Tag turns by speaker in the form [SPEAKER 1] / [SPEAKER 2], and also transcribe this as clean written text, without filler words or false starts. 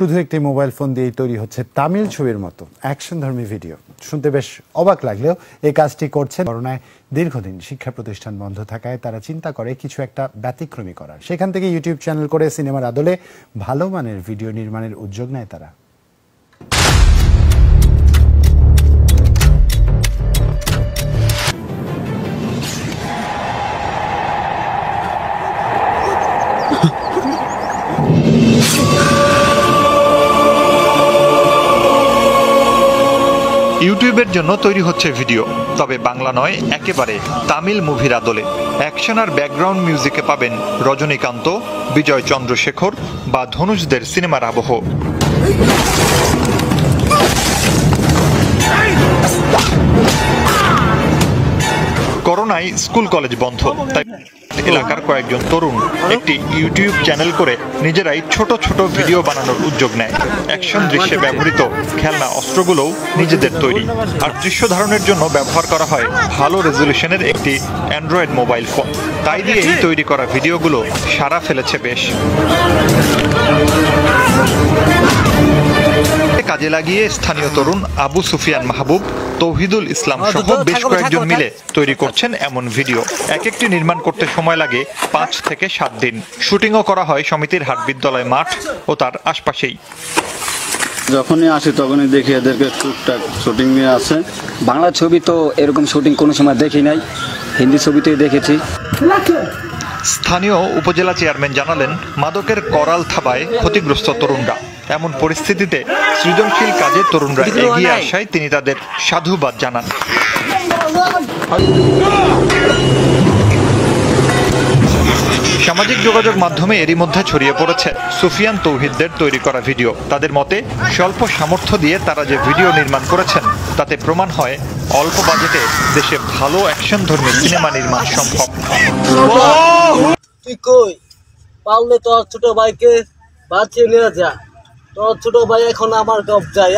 [SPEAKER 1] শুধু একটি mobile phone দিয়েই তৈরি হচ্ছে তামিল ছবির মতো অ্যাকশনধর্মী ভিডিও। শুনতে বেশ অবাক লাগলেও এই কাজটি করছেন করোনায় দীর্ঘদিন শিক্ষা প্রতিষ্ঠান বন্ধ থাকায় তারা চিন্তা করে কিছু একটা ব্যতিক্রমী করার। সেখান থেকে ইউটিউব চ্যানেল করে সিনেমার আদলে ভালো মানের ভিডিও নির্মাণের উদ্যোগ নেয় তারা।
[SPEAKER 2] ইউটিউবের জন্য তৈরি হচ্ছে ভিডিও, তবে বাংলা নয়, একেবারে তামিল মুভির আদলে। অ্যাকশন আর ব্যাকগ্রাউন্ড মিউজিকে পাবেন রজনীকান্ত, বিজয় চন্দ্রশেখর বা ধনুষদের সিনেমার আবহ। করোনায় স্কুল কলেজ বন্ধ, তাই এলাকার কয়েকজন তরুণ একটি ইউটিউব চ্যানেল করে নিজেরাই ছোট ছোট ভিডিও বানানোর উদ্যোগ নেয়। অ্যাকশন দৃশ্যে ব্যবহৃত খেলনা অস্ত্রগুলোও নিজেদের তৈরি, আর দৃশ্য ধারণের জন্য ব্যবহার করা হয় ভালো রেজলিউশনের একটি অ্যান্ড্রয়েড মোবাইল ফোন। তাই দিয়েই তৈরি করা ভিডিওগুলো সাড়া ফেলেছে বেশ। কাজে লাগিয়ে স্থানীয় তরুণ আবু সুফিয়ান মাহবুব, তৌহিদুল ইসলাম সহ বেশ কয়েকজন মিলে তৈরি করছেন এমন ভিডিও। এক একটি নির্মাণ করতে সময় লাগে 5 থেকে 7 দিন। শুটিংও করা হয় সমিতির হাট বিদ্যালয় মাঠ ও তার আশপাশেই।
[SPEAKER 3] যখনই আসি তখনই দেখি এদেরকে টুকটাক শুটিং নিয়ে আসে।
[SPEAKER 4] বাংলা ছবি তো এরকম শুটিং কোনো সময় দেখি নাই, হিন্দি ছবিতেই দেখেছি।
[SPEAKER 2] স্থানীয় উপজেলা চেয়ারম্যান জানালেন, মাদকের করাল থাবায় ক্ষতিগ্রস্ত তরুণরা। এমন পরিস্থিতিতে সৃজনশীল কাজে তরুণরা এগিয়ে আসায় তিনি তাদের সাধুবাদ জানান। সামাজিক যোগাযোগ মাধ্যমে এরই মধ্যে ছড়িয়ে পড়েছে সুফিয়ান তৌহিদদের তৈরি করা ভিডিও। তাদের মতে স্বল্প সামর্থ্য দিয়ে তারা যে ভিডিও নির্মাণ করেছেন তাতে প্রমাণ হয় অল্প বাজেটে দেশে ভালো অ্যাকশনধর্মী সিনেমা নির্মাণ সম্ভব।
[SPEAKER 5] তুই কই পারলে তোর ছোট ভাইকে বাঁচিয়ে নিয়ে যা, তোর ছোট ভাই এখন আমার কবজায়।